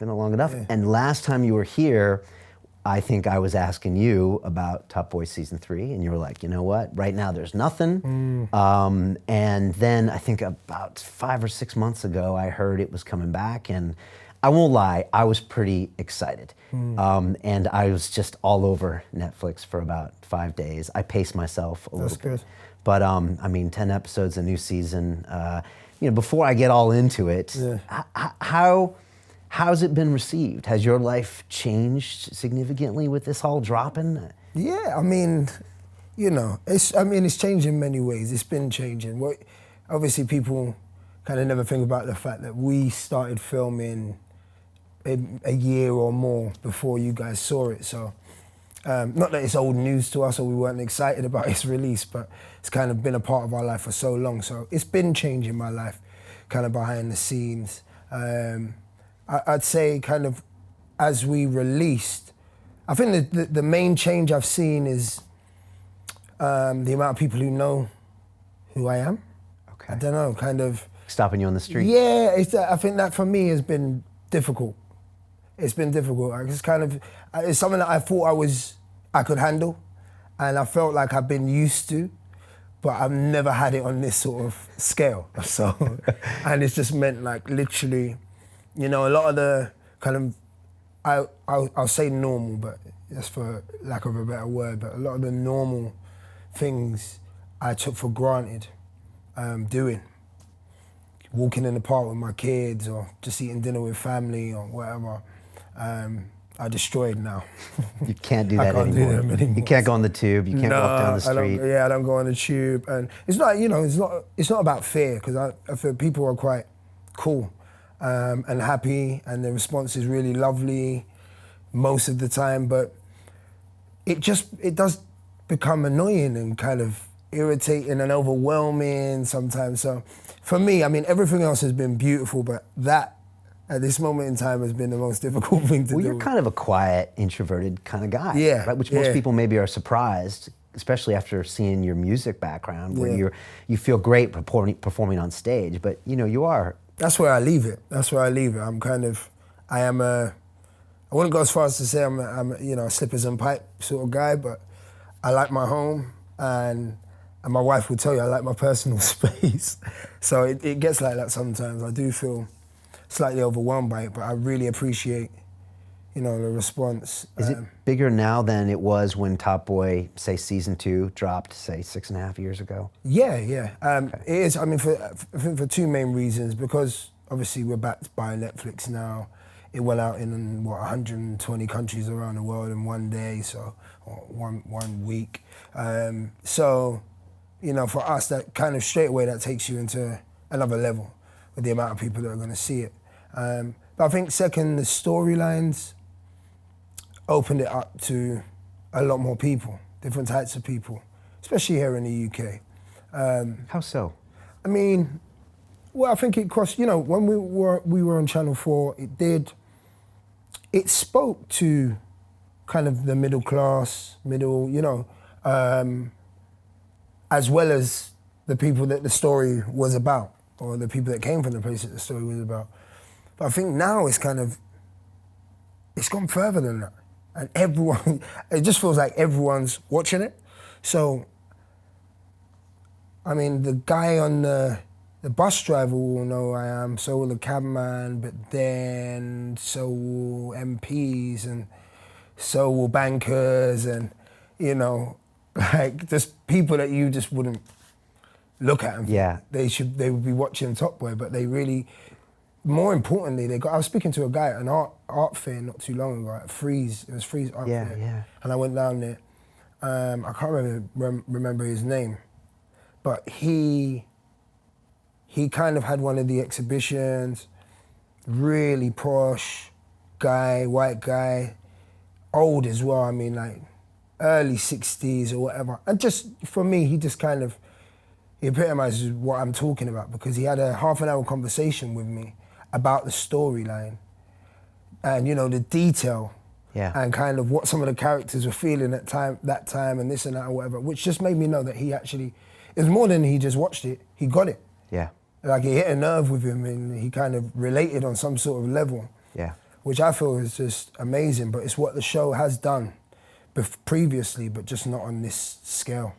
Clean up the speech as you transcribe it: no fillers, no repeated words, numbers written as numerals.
been long enough. Yeah. And last time you were here, I think I was asking you about Top Boy Season 3, and you were like, you know what, right now there's nothing. And then I think about 5 or 6 months ago, I heard it was coming back, and I won't lie, I was pretty excited. And I was just all over Netflix for about 5 days. I paced myself a little bit. good. But I mean, 10 episodes, a new season. You know, before I get all into it, how's it been received? Has your life changed significantly with this all dropping? Yeah, I mean, you know, it's changed in many ways. It's been changing. Obviously, people kind of never think about the fact that we started filming a year or more before you guys saw it. So, not that it's old news to us or we weren't excited about its release, but it's kind of been a part of our life for so long. So it's been changing my life, kind of behind the scenes. I'd say kind of as we released, I think the main change I've seen is the amount of people who know who I am. Okay. I don't know, kind of... Stopping you on the street? Yeah, I think that for me has been difficult. It's been difficult. It's something that I thought I could handle, and I felt like I've been used to, but I've never had it on this sort of scale. So, and it's just meant like literally, you know, a lot of the kind of, I'll say normal, but that's for lack of a better word, but a lot of the normal things I took for granted doing. Walking in the park with my kids or just eating dinner with family or whatever, I destroyed now. You can't do that I can't anymore. do them anymore. You can't go on the tube, you can't walk down the street. I don't go on the tube. And it's not, you know, it's not about fear, because I feel people are quite cool and happy, and the response is really lovely most of the time, but it does become annoying and kind of irritating and overwhelming sometimes. So for me, I mean, everything else has been beautiful, but that at this moment in time has been the most difficult thing to do. Well, you're kind of a quiet, introverted kind of guy, yeah, right? Which most people maybe are surprised, especially after seeing your music background, where you feel great performing on stage, but you know, you are. That's where I leave it. I wouldn't go as far as to say I'm you know, a slippers and pipe sort of guy, but I like my home, and my wife will tell you I like my personal space. So it gets like that sometimes. I do feel slightly overwhelmed by it, but I really appreciate, you know, the response. Is it bigger now than it was when Top Boy, say, Season 2 dropped, say, 6.5 years ago? Yeah. It is, I mean, I think for two main reasons, because obviously we're backed by Netflix now. It went out in, 120 countries around the world in one day, so, or one week. So, you know, for us, that kind of straight away, that takes you into another level with the amount of people that are going to see it. But I think second, the storylines opened it up to a lot more people, different types of people, especially here in the UK. How so? I mean, well, I think it crossed, you know, when we were on Channel 4, it spoke to kind of the middle class, you know, as well as the people that the story was about, or the people that came from the place that the story was about. But I think now it's gone further than that. And everyone, it just feels like everyone's watching it. So, I mean, the guy on the bus driver will know who I am, so will the cabman, but then so will MPs, and so will bankers, and, you know, like just people that you just wouldn't look at them. Yeah. They would be watching Top Boy, but they really, more importantly, I was speaking to a guy at an art fair not too long ago, at Freeze, it was Freeze Art Fair. Yeah. And I went down there, I can't remember his name, but he kind of had one of the exhibitions, really posh guy, white guy, old as well, I mean, like early 60s or whatever. And just, for me, he epitomizes what I'm talking about, because he had a half an hour conversation with me about the storyline and, you know, the detail and kind of what some of the characters were feeling at that time and this and that or whatever, which just made me know that he actually, it was more than he just watched it, he got it. Yeah. Like, it hit a nerve with him and he kind of related on some sort of level. Yeah. which I feel is just amazing. But it's what the show has done previously, but just not on this scale.